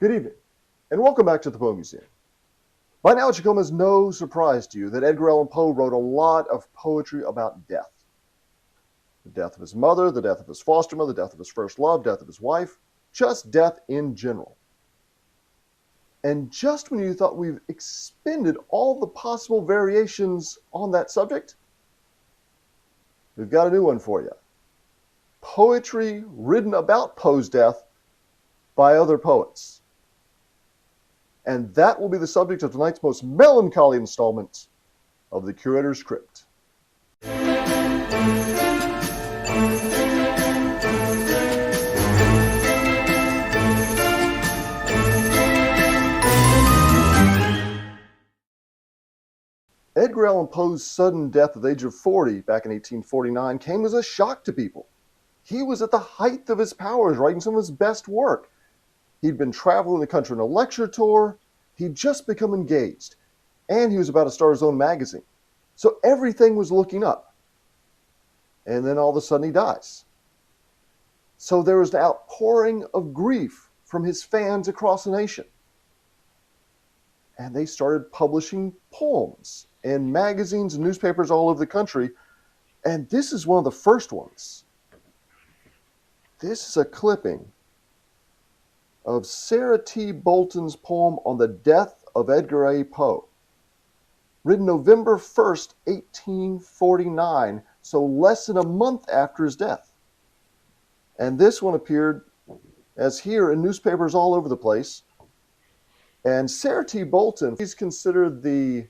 Good evening, and welcome back to the Poe Museum. By now it should come as no surprise to you that Edgar Allan Poe wrote a lot of poetry about death. The death of his mother, the death of his foster mother, the death of his first love, death of his wife, just death in general. And just when you thought we've expended all the possible variations on that subject, we've got a new one for you. Poetry written about Poe's death by other poets. And that will be the subject of tonight's most melancholy installment of the Curator's Crypt. Edgar Allan Poe's sudden death at the age of 40 back in 1849 came as a shock to people. He was at the height of his powers, writing some of his best work. He'd been traveling the country on a lecture tour. He'd just become engaged. And he was about to start his own magazine. So everything was looking up. And then all of a sudden he dies. So there was an outpouring of grief from his fans across the nation. And they started publishing poems in magazines and newspapers all over the country. And this is one of the first ones. This is a clipping of Sarah T. Bolton's poem on the death of Edgar A. Poe, written November 1st, 1849, so less than a month after his death. And this one appeared as here in newspapers all over the place. And Sarah T. Bolton, she's considered the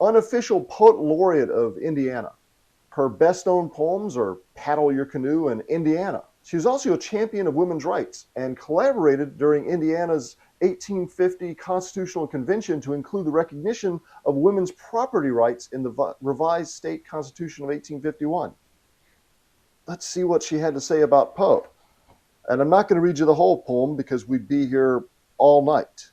unofficial poet laureate of Indiana. Her best-known poems are Paddle Your Canoe and Indiana. She was also a champion of women's rights and collaborated during Indiana's 1850 Constitutional Convention to include the recognition of women's property rights in the revised state constitution of 1851. Let's see what she had to say about Poe. And I'm not going to read you the whole poem because we'd be here all night.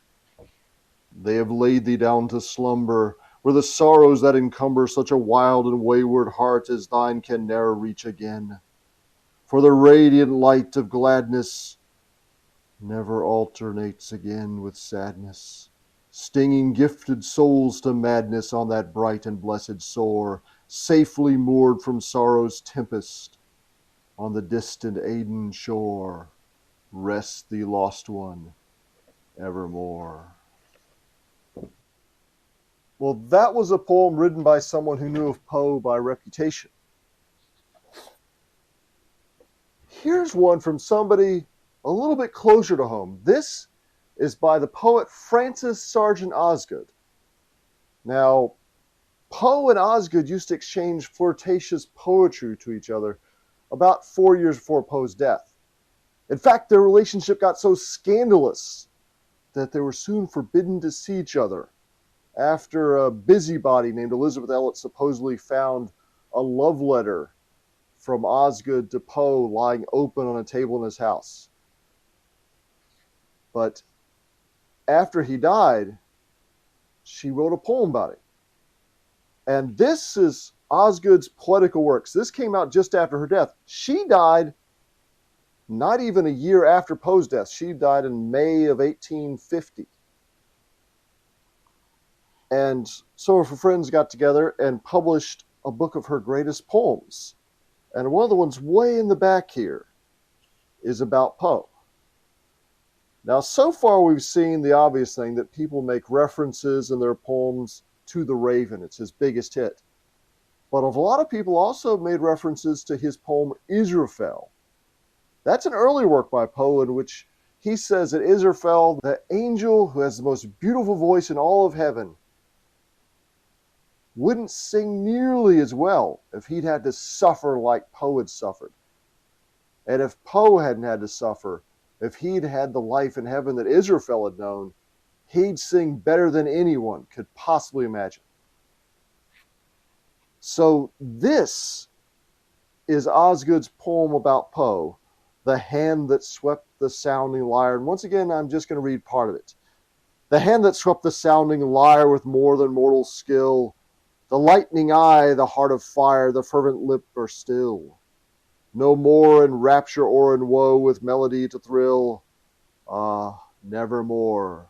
They have laid thee down to slumber, where the sorrows that encumber such a wild and wayward heart as thine can ne'er reach again. For the radiant light of gladness never alternates again with sadness, stinging gifted souls to madness on that bright and blessed shore, safely moored from sorrow's tempest on the distant Aden shore. Rest thee, lost one, evermore. Well, that was a poem written by someone who knew of Poe by reputation. Here's one from somebody a little bit closer to home. This is by the poet Francis Sargent Osgood. Now, Poe and Osgood used to exchange flirtatious poetry to each other about 4 years before Poe's death. In fact, their relationship got so scandalous that they were soon forbidden to see each other after a busybody named Elizabeth Elliot supposedly found a love letter from Osgood to Poe lying open on a table in his house. But after he died, she wrote a poem about it. And this is Osgood's poetical works. This came out just after her death. She died not even a year after Poe's death. She died in May of 1850. And some of her friends got together and published a book of her greatest poems. And one of the ones way in the back here is about Poe. Now, so far we've seen the obvious thing that people make references in their poems to the Raven. It's his biggest hit. But a lot of people also made references to his poem Israfel. That's an early work by Poe in which he says that Israfel, the angel who has the most beautiful voice in all of heaven, wouldn't sing nearly as well if he'd had to suffer like Poe had suffered. And if Poe hadn't had to suffer, if he'd had the life in heaven that Israfel had known, he'd sing better than anyone could possibly imagine. So this is Osgood's poem about Poe, The Hand That Swept the Sounding Lyre. And once again, I'm just going to read part of it. The hand that swept the sounding lyre with more than mortal skill, the lightning eye, the heart of fire, the fervent lip are still. No more in rapture or in woe with melody to thrill. Ah, nevermore.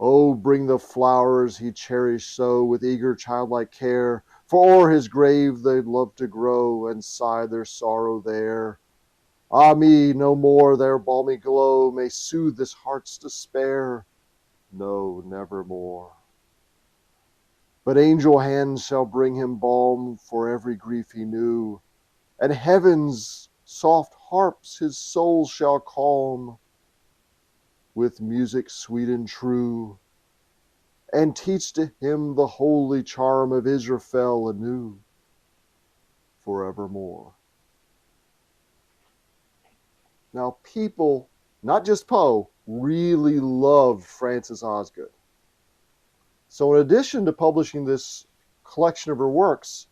Oh, bring the flowers he cherished so with eager childlike care, for o'er his grave they'd love to grow and sigh their sorrow there. Ah me, no more their balmy glow may soothe this heart's despair. No, nevermore. But angel hands shall bring him balm for every grief he knew, and heaven's soft harps his soul shall calm with music sweet and true, and teach to him the holy charm of Israfel anew, forevermore. Now, people, not just Poe, really loved Frances Osgood. So in addition to publishing this collection of her works,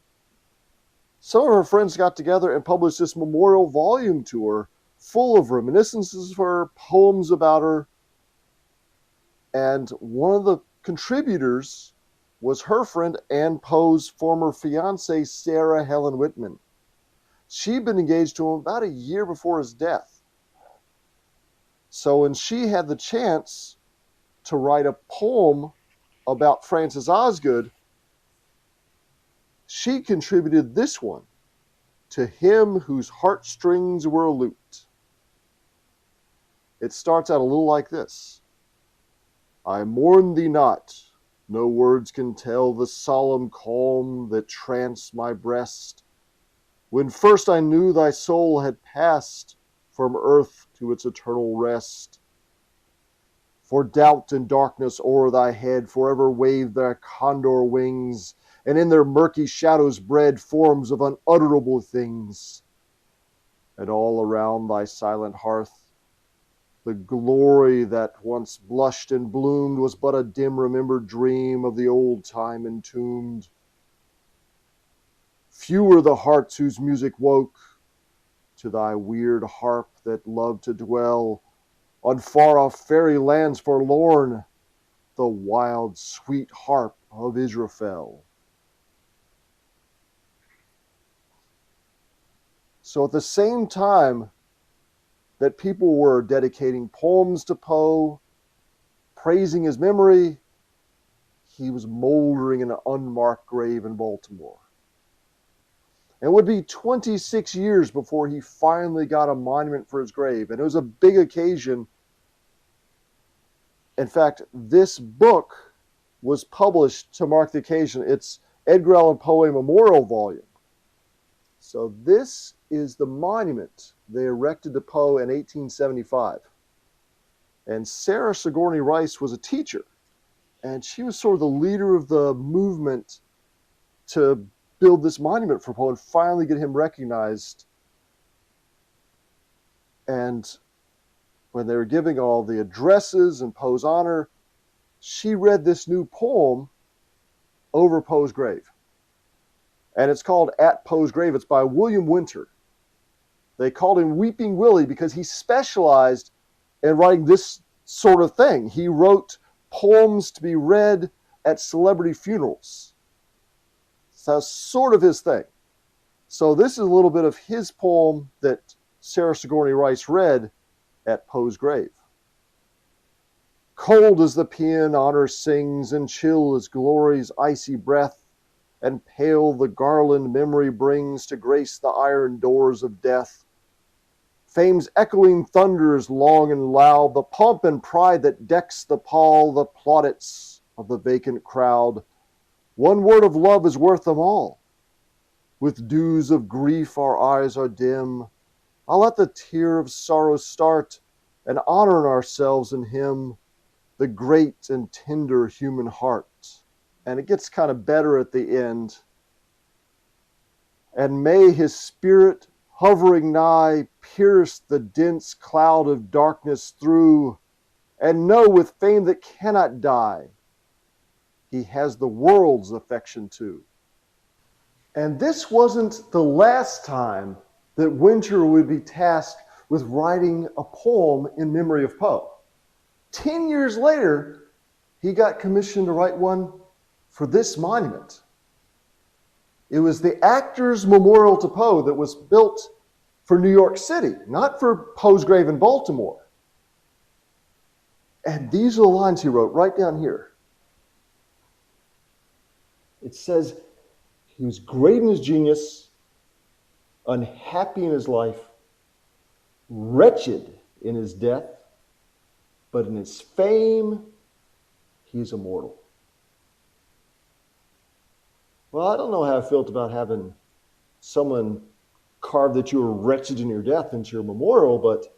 some of her friends got together and published this memorial volume to her, full of reminiscences of her, poems about her. And one of the contributors was her friend Anne Poe's former fiancée, Sarah Helen Whitman. She'd been engaged to him about a year before his death. So when she had the chance to write a poem about Frances Osgood, she contributed this one, To Him Whose Heartstrings Were a Lute. It starts out a little like this. I mourn thee not, no words can tell the solemn calm that tranced my breast, when first I knew thy soul had passed from earth to its eternal rest. For doubt and darkness o'er thy head forever waved their condor wings, and in their murky shadows bred forms of unutterable things. And all around thy silent hearth, the glory that once blushed and bloomed was but a dim remembered dream of the old time entombed. Few were the hearts whose music woke to thy weird harp that loved to dwell on far-off fairy lands forlorn, the wild, sweet harp of Israfel. So at the same time that people were dedicating poems to Poe, praising his memory, he was moldering in an unmarked grave in Baltimore. It would be 26 years before he finally got a monument for his grave, and it was a big occasion. In fact, this book was published to mark the occasion. It's Edgar Allan Poe Memorial Volume. So this is the monument they erected to Poe in 1875. And Sarah Sigourney Rice was a teacher, and she was sort of the leader of the movement to build this monument for Poe and finally get him recognized. And when they were giving all the addresses in Poe's honor, she read this new poem over Poe's grave. And it's called At Poe's Grave. It's by William Winter. They called him Weeping Willie because he specialized in writing this sort of thing. He wrote poems to be read at celebrity funerals. So that's sort of his thing. So this is a little bit of his poem that Sarah Sigourney Rice read at Poe's grave. Cold as the paean honor sings, and chill as glory's icy breath, and pale the garland memory brings to grace the iron doors of death. Fame's echoing thunders long and loud, the pomp and pride that decks the pall, the plaudits of the vacant crowd. One word of love is worth them all. With dews of grief our eyes are dim. I'll let the tear of sorrow start, and honor ourselves in him, the great and tender human heart. And it gets kind of better at the end. And may his spirit, hovering nigh, pierce the dense cloud of darkness through, and know with fame that cannot die, he has the world's affection too. And this wasn't the last time that Winter would be tasked with writing a poem in memory of Poe. 10 years later, he got commissioned to write one for this monument. It was the Actors Memorial to Poe that was built for New York City, not for Poe's grave in Baltimore. And these are the lines he wrote right down here. It says, he was great in his genius, unhappy in his life, wretched in his death, but in his fame, he is immortal. Well, I don't know how I felt about having someone carve that you were wretched in your death into your memorial, but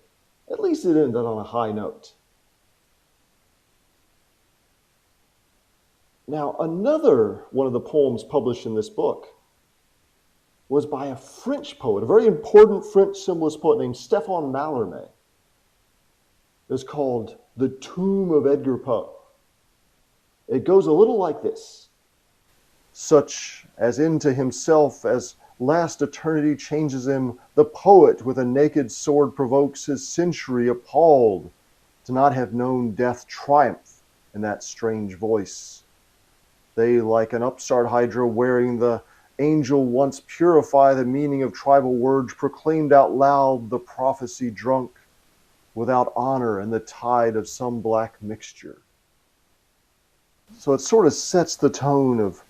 at least it ended on a high note. Now, another one of the poems published in this book was by a French poet, a very important French symbolist poet named Stéphane Mallarmé. It was called The Tomb of Edgar Poe. It goes a little like this. Such as into himself as last eternity changes him, the poet with a naked sword provokes his century appalled to not have known death triumph in that strange voice. They, like an upstart hydra wearing the angel once purify the meaning of tribal words, proclaimed out loud the prophecy drunk without honor and the tide of some black mixture. So it sort of sets the tone of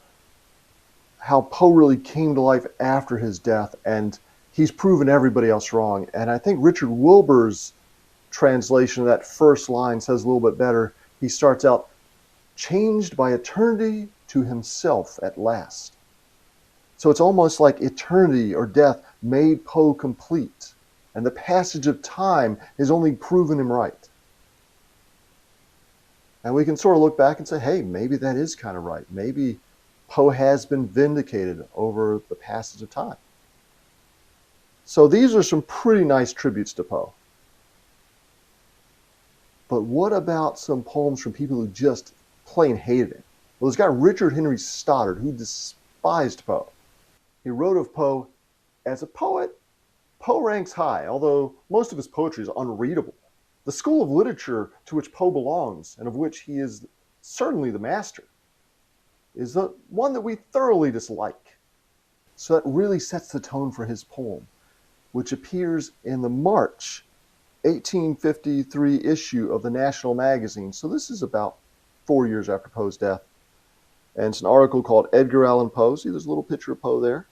how Poe really came to life after his death, and he's proven everybody else wrong. And I think Richard Wilbur's translation of that first line says a little bit better. He starts out, changed by eternity to himself at last. So it's almost like eternity or death made Poe complete, and the passage of time has only proven him right. And we can sort of look back and say, hey, maybe that is kind of right. Maybe Poe has been vindicated over the passage of time. So these are some pretty nice tributes to Poe. But what about some poems from people who just plain hated him? Well, there's got Richard Henry Stoddard, who despised Poe. He wrote of Poe, as a poet, Poe ranks high, although most of his poetry is unreadable. The school of literature to which Poe belongs, and of which he is certainly the master, is the one that we thoroughly dislike. So that really sets the tone for his poem, which appears in the March 1853 issue of the National Magazine. So this is about 4 years after Poe's death. And it's an article called Edgar Allan Poe. See, there's a little picture of Poe there.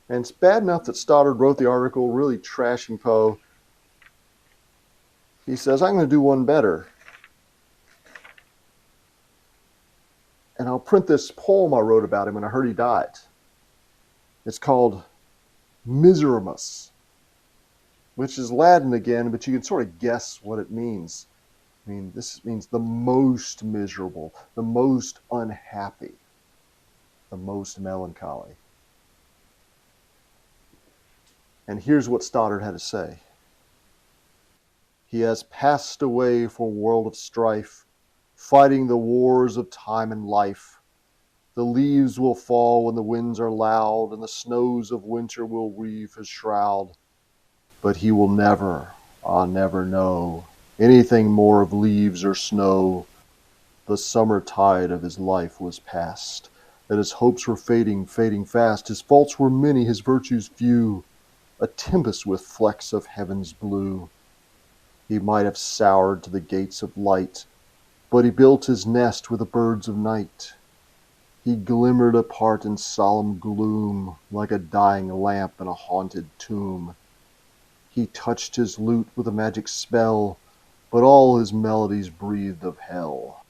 And it's bad enough that Stoddard wrote the article really trashing Poe. He says, I'm going to do one better. And I'll print this poem I wrote about him when I heard he died. It's called Miseramus, which is Latin again, but you can sort of guess what it means. I mean, this means the most miserable, the most unhappy, the most melancholy. And here's what Stoddard had to say. He has passed away for a world of strife, fighting the wars of time and life. The leaves will fall when the winds are loud, and the snows of winter will weave his shroud. But he will never, never know anything more of leaves or snow. The summer tide of his life was past, and his hopes were fading, fading fast. His faults were many, his virtues few, a tempest with flecks of heaven's blue. He might have soured to the gates of light, but he built his nest with the birds of night. He glimmered apart in solemn gloom, like a dying lamp in a haunted tomb. He touched his lute with a magic spell, but all his melodies breathed of hell,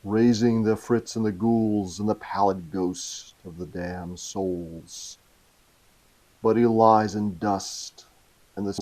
raising the Frits and the ghouls and the pallid ghost of the damned souls. But he lies in dust, and the